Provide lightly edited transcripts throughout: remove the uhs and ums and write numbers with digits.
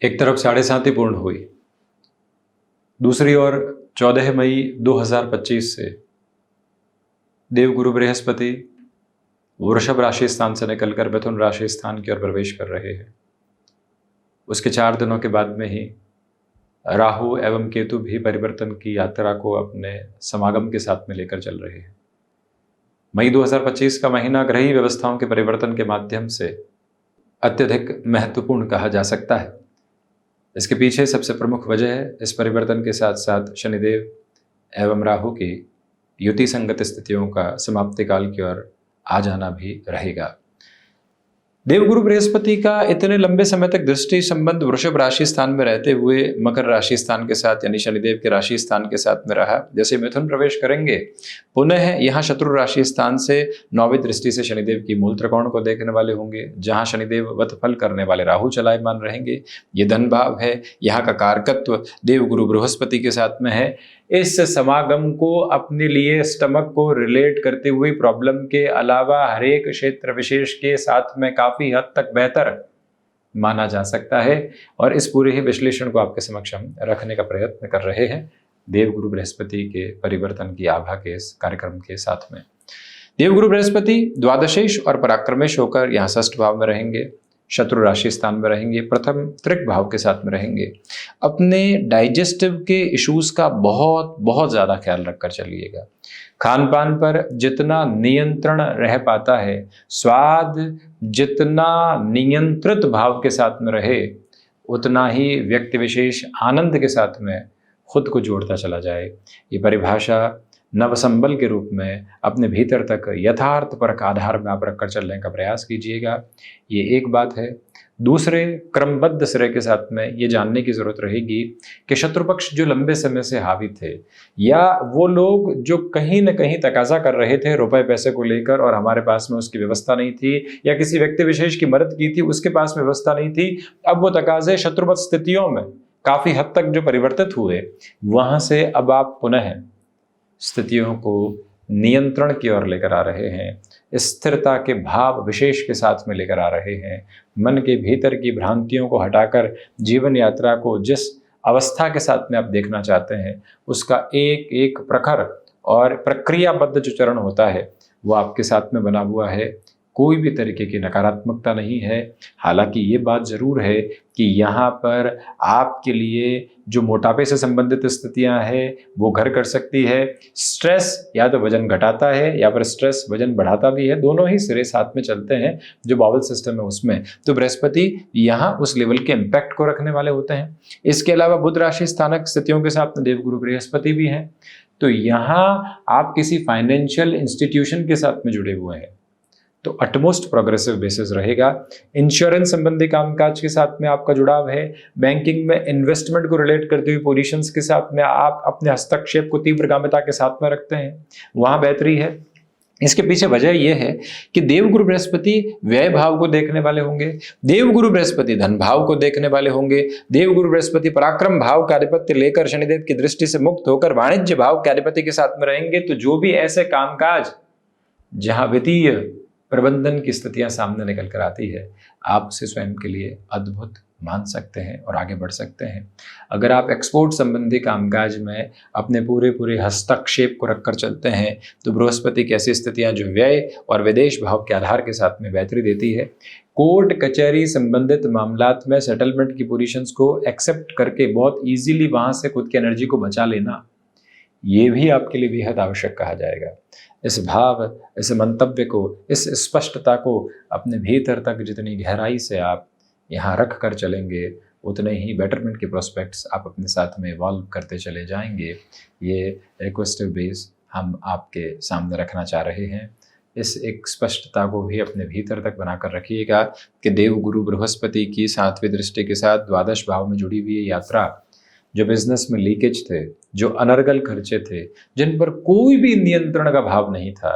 एक तरफ 7:30 पूर्ण हुई, दूसरी ओर 14 मई 2025 से देवगुरु बृहस्पति वृषभ राशि स्थान से निकलकर मिथुन राशि स्थान की ओर प्रवेश कर रहे हैं। उसके 4 दिनों के बाद में ही राहु एवं केतु भी परिवर्तन की यात्रा को अपने समागम के साथ में लेकर चल रहे हैं। मई 2025 का महीना ग्रही व्यवस्थाओं के परिवर्तन के माध्यम से अत्यधिक महत्वपूर्ण कहा जा सकता है। इसके पीछे सबसे प्रमुख वजह है इस परिवर्तन के साथ साथ शनिदेव एवं राहु की युति संगत स्थितियों का समाप्ति काल की ओर आ जाना भी रहेगा। देवगुरु बृहस्पति का इतने लंबे समय तक दृष्टि संबंध वृषभ राशि स्थान में रहते हुए मकर राशि स्थान के साथ यानी शनिदेव के राशि स्थान के साथ में रहा। जैसे मिथुन प्रवेश करेंगे पुनः यहाँ शत्रु राशि स्थान से 9वीं दृष्टि से शनिदेव की मूल त्रिकोण को देखने वाले होंगे, जहाँ शनिदेव वत फल करने वाले राहु चलायमान रहेंगे। ये धन भाव है, यहाँ का कारकत्व देवगुरु बृहस्पति के साथ में है। इस समागम को अपने लिए स्टमक को रिलेट करते हुए प्रॉब्लम के अलावा हरेक क्षेत्र विशेष के साथ में काफी हद तक बेहतर माना जा सकता है और इस पूरे ही विश्लेषण को आपके समक्ष हम रखने का प्रयत्न कर रहे हैं देवगुरु बृहस्पति के परिवर्तन की आभा के इस कार्यक्रम के साथ में। देवगुरु बृहस्पति द्वादशेश और पराक्रमेश होकर यहाँ षष्ठ भाव में रहेंगे, शत्रु राशि स्थान में रहेंगे, प्रथम त्रिक भाव के साथ में रहेंगे। अपने डाइजेस्टिव के इश्यूज का बहुत ज़्यादा ख्याल रखकर चलिएगा। खान पान पर जितना नियंत्रण रह पाता है, स्वाद जितना नियंत्रित भाव के साथ में रहे, उतना ही व्यक्ति विशेष आनंद के साथ में खुद को जोड़ता चला जाए। ये परिभाषा नवसंबल के रूप में अपने भीतर तक यथार्थ परक आधार में आप रखकर चलने का प्रयास कीजिएगा। ये एक बात है। दूसरे क्रमबद्ध सिरे के साथ में ये जानने की जरूरत रहेगी कि शत्रु पक्ष जो लंबे समय से हावी थे या वो लोग जो कहीं न कहीं तकाजा कर रहे थे रुपए पैसे को लेकर और हमारे पास में उसकी व्यवस्था नहीं थी, या किसी व्यक्ति विशेष की मदद की थी उसके पास में व्यवस्था नहीं थी, अब वो तकाजे शत्रुवत स्थितियों में काफी हद तक जो परिवर्तित हुए, वहां से अब आप पुनः स्थितियों को नियंत्रण की ओर लेकर आ रहे हैं, स्थिरता के भाव विशेष के साथ में लेकर आ रहे हैं। मन के भीतर की भ्रांतियों को हटाकर जीवन यात्रा को जिस अवस्था के साथ में आप देखना चाहते हैं उसका एक एक प्रखर और प्रक्रियाबद्ध जो चरण होता है वो आपके साथ में बना हुआ है। कोई भी तरीके की नकारात्मकता नहीं है। हालांकि ये बात जरूर है कि यहाँ पर आपके लिए जो मोटापे से संबंधित स्थितियां हैं वो घर कर सकती है। स्ट्रेस या तो वजन घटाता है या फिर स्ट्रेस वजन बढ़ाता भी है, दोनों ही सिरे साथ में चलते हैं जो बाउल सिस्टम है उसमें। तो बृहस्पति यहाँ उस लेवल के इम्पैक्ट को रखने वाले होते हैं। इसके अलावा बुध राशि स्थानक स्थितियों के साथ में देवगुरु बृहस्पति भी हैं, तो यहाँ आप किसी फाइनेंशियल इंस्टीट्यूशन के साथ में जुड़े हुए हैं तो अटमोस्ट प्रोग्रेसिव बेसिस रहेगा। इंश्योरेंस संबंधी कामकाज के साथ में आपका जुड़ाव है। बैंकिंग में इन्वेस्टमेंट को रिलेट करते हुए पोजीशंस के साथ में आप अपने हस्तक्षेप को तीव्रगामिता के साथ में रखते हैं, वहां बेहतरी है। इसके पीछे वजह यह है कि देवगुरु बृहस्पति व्यय भाव को देखने वाले होंगे, देवगुरु बृहस्पति धन भाव को देखने वाले होंगे, देवगुरु बृहस्पति पराक्रम भाव का अधिपत्य लेकर शनिदेव की दृष्टि से मुक्त होकर वाणिज्य भाव के अधिपति के साथ में रहेंगे। तो जो भी ऐसे कामकाज जहां वित्तीय प्रबंधन की स्थितियां सामने निकल कर आती है, आप उसे स्वयं के लिए अद्भुत मान सकते हैं और आगे बढ़ सकते हैं। अगर आप एक्सपोर्ट संबंधी कामकाज में अपने पूरे हस्तक्षेप को रखकर चलते हैं तो बृहस्पति की ऐसी स्थितियां जो व्यय और विदेश भाव के आधार के साथ में बेहतरी देती है। कोर्ट कचहरी संबंधित मामलात में सेटलमेंट की पोजीशंस को एक्सेप्ट करके बहुत ईजीली वहां से खुद की एनर्जी को बचा लेना, ये भी आपके लिए बेहद आवश्यक कहा जाएगा। इस भाव, इस मंतव्य को, इस स्पष्टता को अपने भीतर तक जितनी गहराई से आप यहाँ रख कर चलेंगे उतने ही बेटरमेंट के प्रोस्पेक्ट्स आप अपने साथ में इवॉल्व करते चले जाएंगे। ये रिक्वेस्टिव बेस हम आपके सामने रखना चाह रहे हैं। इस एक स्पष्टता को भी अपने भीतर तक बनाकर रखिएगा कि देवगुरु बृहस्पति की 7वीं दृष्टि के साथ द्वादश भाव में जुड़ी हुई यात्रा, जो बिजनेस में लीकेज थे, जो अनर्गल खर्चे थे, जिन पर कोई भी नियंत्रण का भाव नहीं था,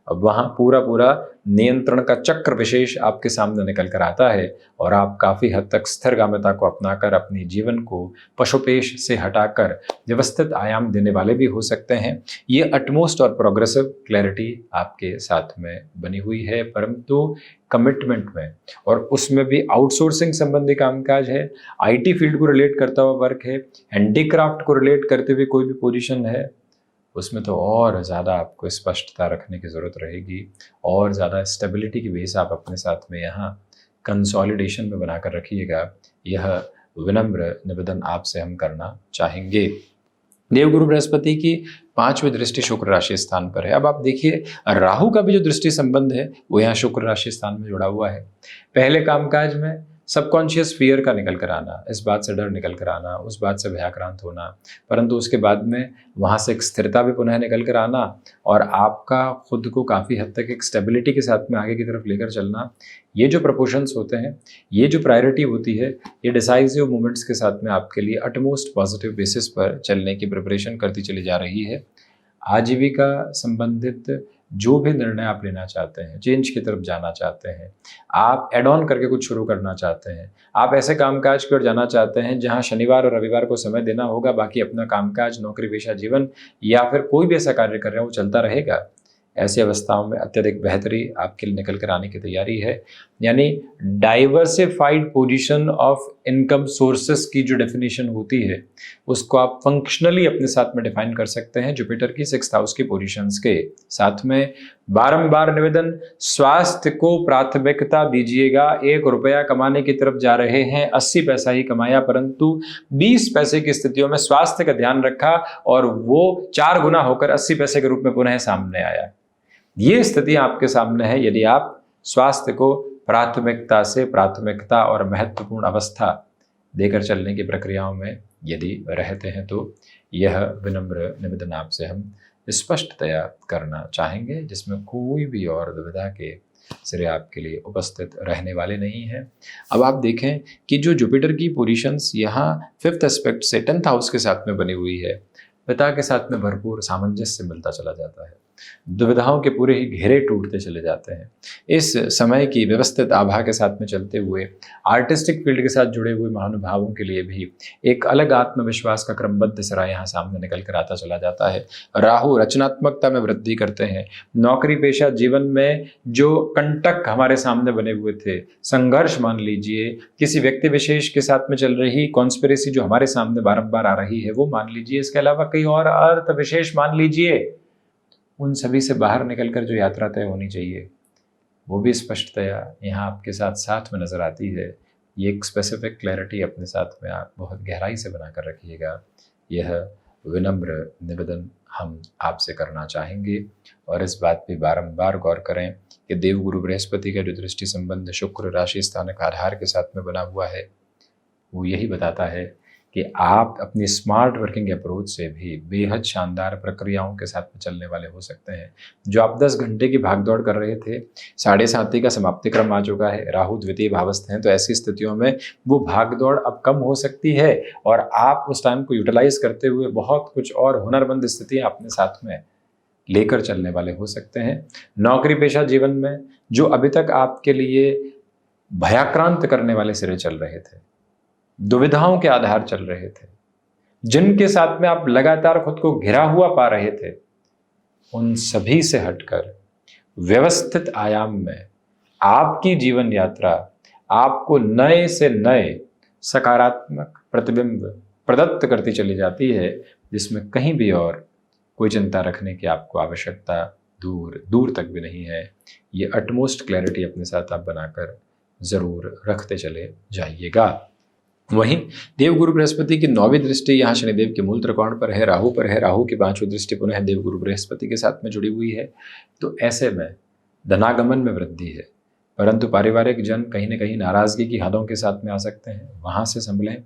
अब वहाँ पूरा पूरा नियंत्रण का चक्र विशेष आपके सामने निकल कर आता है और आप काफ़ी हद तक स्थिरगामिता को अपनाकर अपनी जीवन को पशुपेश से हटाकर व्यवस्थित आयाम देने वाले भी हो सकते हैं। ये अटमोस्ट और प्रोग्रेसिव क्लैरिटी आपके साथ में बनी हुई है, परंतु कमिटमेंट में और उसमें भी आउटसोर्सिंग संबंधी कामकाज है, आईटी फील्ड को रिलेट करता हुआ वर्क है, हैंडीक्राफ्ट को रिलेट करते हुए कोई भी पोजीशन है, उसमें तो और ज़्यादा आपको स्पष्टता रखने की ज़रूरत रहेगी और ज़्यादा स्टेबिलिटी की बेस आप अपने साथ में यहाँ कंसोलिडेशन में बनाकर रखिएगा। यह विनम्र निवेदन आपसे हम करना चाहेंगे। देवगुरु बृहस्पति की 5वीं दृष्टि शुक्र राशि स्थान पर है। अब आप देखिए राहु का भी जो दृष्टि संबंध है वो यहाँ शुक्र राशि स्थान में जुड़ा हुआ है। पहले कामकाज में सबकॉन्शियस फियर का निकल कर आना, इस बात से डर निकल कर आना, उस बात से भयाक्रांत होना, परंतु उसके बाद में वहाँ से एक स्थिरता भी पुनः निकल कर आना और आपका खुद को काफ़ी हद तक एक स्टेबिलिटी के साथ में आगे की तरफ लेकर चलना। ये जो प्रपोर्शंस होते हैं, ये जो प्रायोरिटी होती है, ये डिसाइसिव मोमेंट्स के साथ में आपके लिए अटमोस्ट पॉजिटिव बेसिस पर चलने की प्रिपरेशन करती चली जा रही है। आजीविका संबंधित जो भी निर्णय आप लेना चाहते हैं, चेंज की तरफ जाना चाहते हैं, आप एड ऑन करके कुछ शुरू करना चाहते हैं, आप ऐसे कामकाज की ओर जाना चाहते हैं जहां शनिवार और रविवार को समय देना होगा, बाकी अपना कामकाज, नौकरी पेशा जीवन या फिर कोई भी ऐसा कार्य कर रहे हैं वो चलता रहेगा, ऐसी अवस्थाओं में अत्यधिक बेहतरी आपके लिए निकल कर आने की तैयारी है। यानी diversified position of income sources की जो डेफिनेशन होती है उसको आप फंक्शनली अपने साथ में डिफाइन कर सकते हैं जुपिटर की 6th हाउस की पोजीशंस के साथ में। बारंबार निवेदन, स्वास्थ्य को प्राथमिकता दीजिएगा। 1 रुपया कमाने की तरफ जा रहे हैं, 80 पैसा ही कमाया, परंतु 20 पैसे की स्थितियों में स्वास्थ्य का ध्यान रखा और वो 4 गुना होकर 80 पैसे के रूप में पुनः सामने आया। ये स्थिति आपके सामने है। यदि आप स्वास्थ्य को प्राथमिकता से प्राथमिकता और महत्वपूर्ण अवस्था देकर चलने की प्रक्रियाओं में यदि रहते हैं तो यह विनम्र निवेदन आपसे हम स्पष्टतया करना चाहेंगे, जिसमें कोई भी और दुविधा के सिरे आपके लिए उपस्थित रहने वाले नहीं हैं। अब आप देखें कि जो जुपिटर की पोजीशंस यहाँ 5th एस्पेक्ट से 10th हाउस के साथ में बनी हुई है, पिता के साथ में भरपूर सामंजस्य मिलता चला जाता है, दुविधाओं के पूरे ही घेरे टूटते चले जाते हैं। इस समय की व्यवस्थित आभा के साथ में चलते हुए आर्टिस्टिक फील्ड के साथ जुड़े हुए महानुभावों के लिए भी एक अलग आत्मविश्वास का क्रमबद्ध सिरा यहाँ सामने निकल कर आता चला जाता है। राहु रचनात्मकता में वृद्धि करते हैं। नौकरी पेशा जीवन में जो कंटक हमारे सामने बने हुए थे, संघर्ष मान लीजिए, किसी व्यक्ति विशेष के साथ में चल रही कॉन्स्पिरेसी जो हमारे सामने बारंबार आ रही है वो मान लीजिए, इसके अलावा कई और अर्थ विशेष मान लीजिए, उन सभी से बाहर निकलकर जो यात्रा तय होनी चाहिए वो भी स्पष्टतया यहाँ आपके साथ साथ में नज़र आती है। ये एक स्पेसिफिक क्लैरिटी अपने साथ में आप बहुत गहराई से बनाकर रखिएगा। यह विनम्र निवेदन हम आपसे करना चाहेंगे और इस बात पे बारंबार गौर करें कि देवगुरु बृहस्पति का जो दृष्टि संबंध शुक्र राशि स्थानक आधार के साथ में बना हुआ है वो यही बताता है कि आप अपनी स्मार्ट वर्किंग अप्रोच से भी बेहद शानदार प्रक्रियाओं के साथ में चलने वाले हो सकते हैं। जो आप 10 घंटे की भागदौड़ कर रहे थे, 7:30 का समाप्ति क्रम आ चुका है, राहु द्वितीय भावस्थ हैं, तो ऐसी स्थितियों में वो भागदौड़ अब कम हो सकती है और आप उस टाइम को यूटिलाइज करते हुए बहुत कुछ और हुनरमंद स्थितियाँ अपने साथ में लेकर चलने वाले हो सकते हैं। नौकरी पेशा जीवन में जो अभी तक आपके लिए भयाक्रांत करने वाले सिरे चल रहे थे, दुविधाओं के आधार चल रहे थे, जिनके साथ में आप लगातार खुद को घिरा हुआ पा रहे थे, उन सभी से हटकर व्यवस्थित आयाम में आपकी जीवन यात्रा आपको नए से नए सकारात्मक प्रतिबिंब प्रदत्त करती चली जाती है, जिसमें कहीं भी और कोई चिंता रखने की आपको आवश्यकता दूर दूर तक भी नहीं है। ये अटमोस्ट क्लैरिटी अपने साथ आप बनाकर जरूर रखते चले जाइएगा। वहीं देवगुरु बृहस्पति की 9वीं दृष्टि यहाँ शनिदेव के मूल त्रिकोण पर है, राहु पर है। राहु की 5वीं दृष्टि पुनः देवगुरु बृहस्पति के साथ में जुड़ी हुई है। तो ऐसे में धनागमन में वृद्धि है, परंतु पारिवारिक जन कहीं न कहीं नाराजगी की हदों के साथ में आ सकते हैं, वहां से संभलें।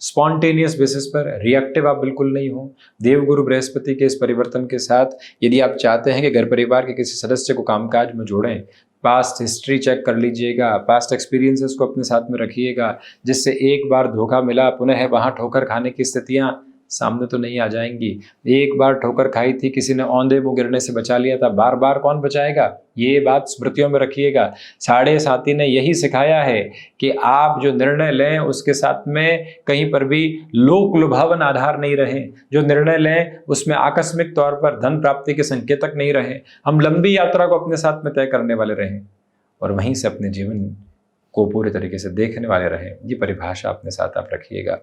स्पॉन्टेनियस बेसिस पर रिएक्टिव आप बिल्कुल नहीं हो। देवगुरु बृहस्पति के इस परिवर्तन के साथ यदि आप चाहते हैं कि घर परिवार के किसी सदस्य को कामकाज में जोड़ें, पास्ट हिस्ट्री चेक कर लीजिएगा, पास्ट एक्सपीरियंसेस को अपने साथ में रखिएगा, जिससे एक बार धोखा मिला पुनः वहाँ ठोकर खाने की स्थितियाँ सामने तो नहीं आ जाएंगी। एक बार ठोकर खाई थी, किसी ने औंधे मुंह गिरने से बचा लिया था, बार बार कौन बचाएगा? ये बात स्मृतियों में रखिएगा। साढ़े साथी ने यही सिखाया है कि आप जो निर्णय लें उसके साथ में कहीं पर भी लोक लुभावन आधार नहीं रहे, जो निर्णय लें उसमें आकस्मिक तौर पर धन प्राप्ति के संकेतक नहीं रहे। हम लंबी यात्रा को अपने साथ में तय करने वाले रहें और वहीं से अपने जीवन को पूरे तरीके से देखने वाले रहें। ये परिभाषा अपने साथ आप रखिएगा।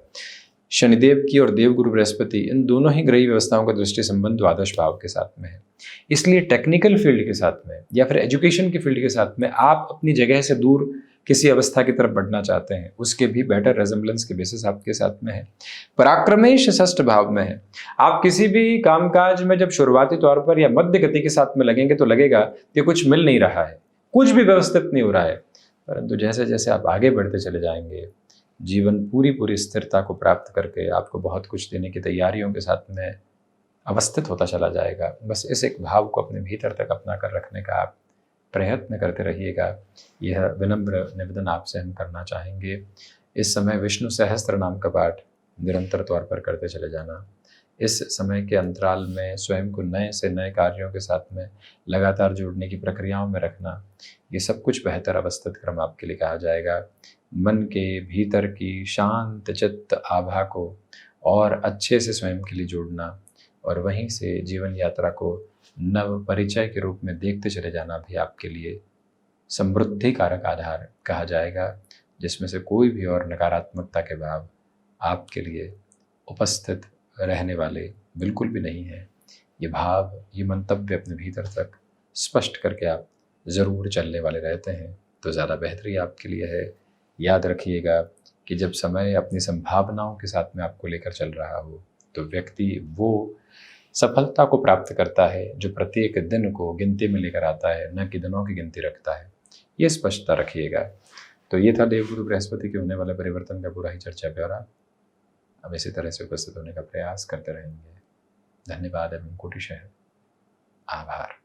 शनिदेव की और देवगुरु बृहस्पति, इन दोनों ही ग्रही व्यवस्थाओं का दृष्टि संबंध द्वादश भाव के साथ में है। इसलिए टेक्निकल फील्ड के साथ में या फिर एजुकेशन की फील्ड के साथ में आप अपनी जगह से दूर किसी अवस्था की तरफ बढ़ना चाहते हैं, उसके भी बेटर रेजम्बलेंस के बेसिस आपके साथ में है। पराक्रमेश षष्ठ भाव में है। आप किसी भी कामकाज में जब शुरुआती तौर पर या मध्य गति के साथ में लगेंगे तो लगेगा कि कुछ मिल नहीं रहा है, कुछ भी व्यवस्थित नहीं हो रहा है। परंतु जैसे जैसे आप आगे बढ़ते चले जाएंगे, जीवन पूरी स्थिरता को प्राप्त करके आपको बहुत कुछ देने की तैयारियों के साथ में अवस्थित होता चला जाएगा। बस इस एक भाव को अपने भीतर तक अपना कर रखने का आप प्रयत्न करते रहिएगा। यह विनम्र निवेदन आपसे हम करना चाहेंगे। इस समय विष्णु सहस्त्र नाम का पाठ निरंतर तौर पर करते चले जाना। इस समय के अंतराल में स्वयं को नए से नए कार्यों के साथ में लगातार जोड़ने की प्रक्रियाओं में रखना, ये सब कुछ बेहतर अवस्थित क्रम आपके लिए कहा जाएगा। मन के भीतर की शांत चित्त आभा को और अच्छे से स्वयं के लिए जोड़ना और वहीं से जीवन यात्रा को नव परिचय के रूप में देखते चले जाना भी आपके लिए समृद्धि कारक आधार कहा जाएगा, जिसमें से कोई भी और नकारात्मकता के भाव आपके लिए उपस्थित रहने वाले बिल्कुल भी नहीं है। ये भाव, ये मंतव्य अपने भीतर तक स्पष्ट करके आप ज़रूर चलने वाले रहते हैं तो ज़्यादा बेहतरी आपके लिए है। याद रखिएगा कि जब समय अपनी संभावनाओं के साथ में आपको लेकर चल रहा हो तो व्यक्ति वो सफलता को प्राप्त करता है जो प्रत्येक दिन को गिनती में लेकर आता है, न कि दिनों की गिनती रखता है। ये स्पष्टता रखिएगा। तो ये था देवगुरु बृहस्पति के होने वाले परिवर्तन का पूरा ही चर्चा ब्यौरा। अब इसी तरह से उपस्थित होने का प्रयास करते रहेंगे। धन्यवाद एवं कोटिशः आभार।